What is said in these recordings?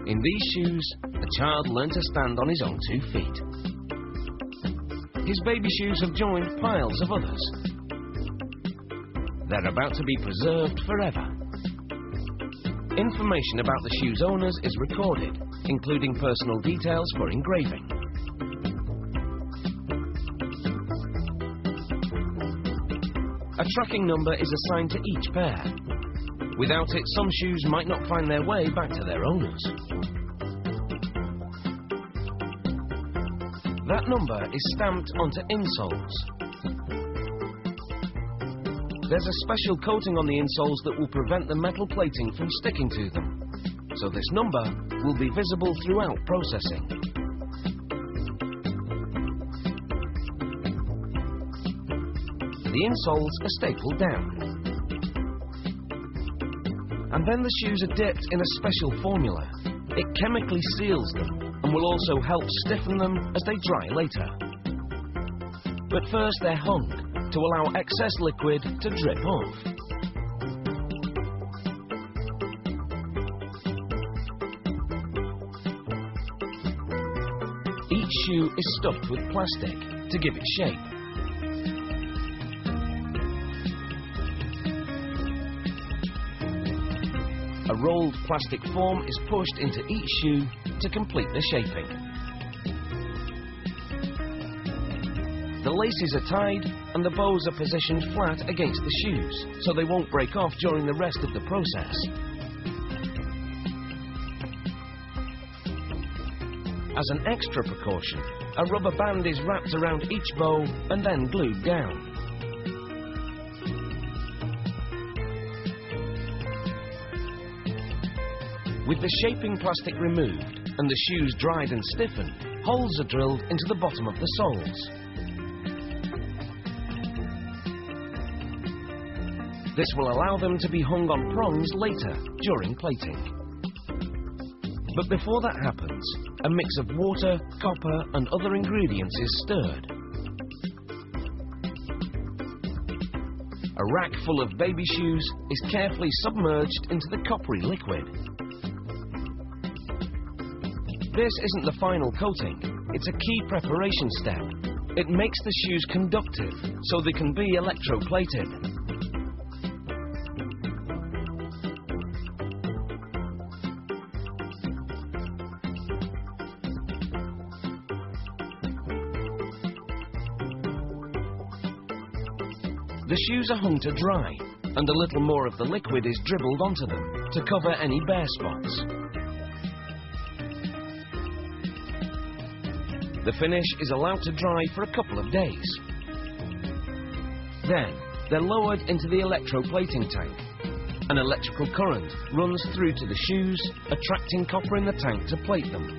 In these shoes, a child learned to stand on his own 2 feet. His baby shoes have joined piles of others. They're about to be preserved forever. Information about the shoes' owners is recorded, including personal details for engraving. A tracking number is assigned to each pair. Without it, some shoes might not find their way back to their owners. That number is stamped onto insoles. There's a special coating on the insoles that will prevent the metal plating from sticking to them, so this number will be visible throughout processing. The insoles are stapled down. And then the shoes are dipped in a special formula. It chemically seals them and will also help stiffen them as they dry later. But first they're hung to allow excess liquid to drip off. Each shoe is stuffed with plastic to give it shape. A rolled plastic form is pushed into each shoe to complete the shaping. The laces are tied and the bows are positioned flat against the shoes, so they won't break off during the rest of the process. As an extra precaution, a rubber band is wrapped around each bow and then glued down. With the shaping plastic removed and the shoes dried and stiffened, holes are drilled into the bottom of the soles. This will allow them to be hung on prongs later, during plating. But before that happens, a mix of water, copper and other ingredients is stirred. A rack full of baby shoes is carefully submerged into the coppery liquid. This isn't the final coating, it's a key preparation step. It makes the shoes conductive, so they can be electroplated. The shoes are hung to dry, and a little more of the liquid is dribbled onto them to cover any bare spots. The finish is allowed to dry for a couple of days. Then, they're lowered into the electroplating tank. An electrical current runs through to the shoes, attracting copper in the tank to plate them.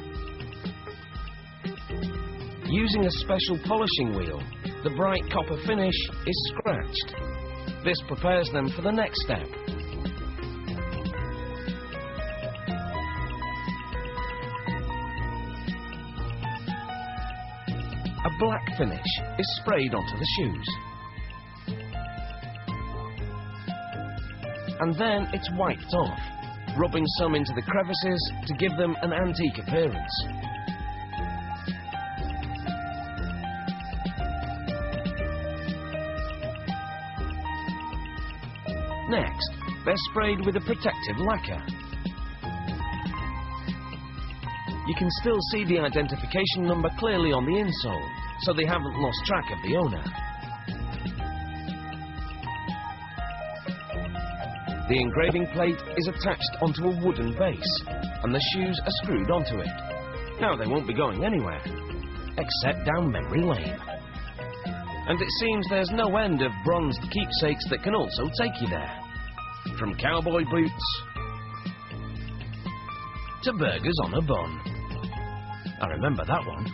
Using a special polishing wheel, the bright copper finish is scratched. This prepares them for the next step. A black finish is sprayed onto the shoes. And then it's wiped off, rubbing some into the crevices to give them an antique appearance. Next, they're sprayed with a protective lacquer. You can still see the identification number clearly on the insole, so they haven't lost track of the owner. The engraving plate is attached onto a wooden base, and the shoes are screwed onto it. Now they won't be going anywhere, except down memory lane. And it seems there's no end of bronzed keepsakes that can also take you there. From cowboy boots to burgers on a bun. I remember that one.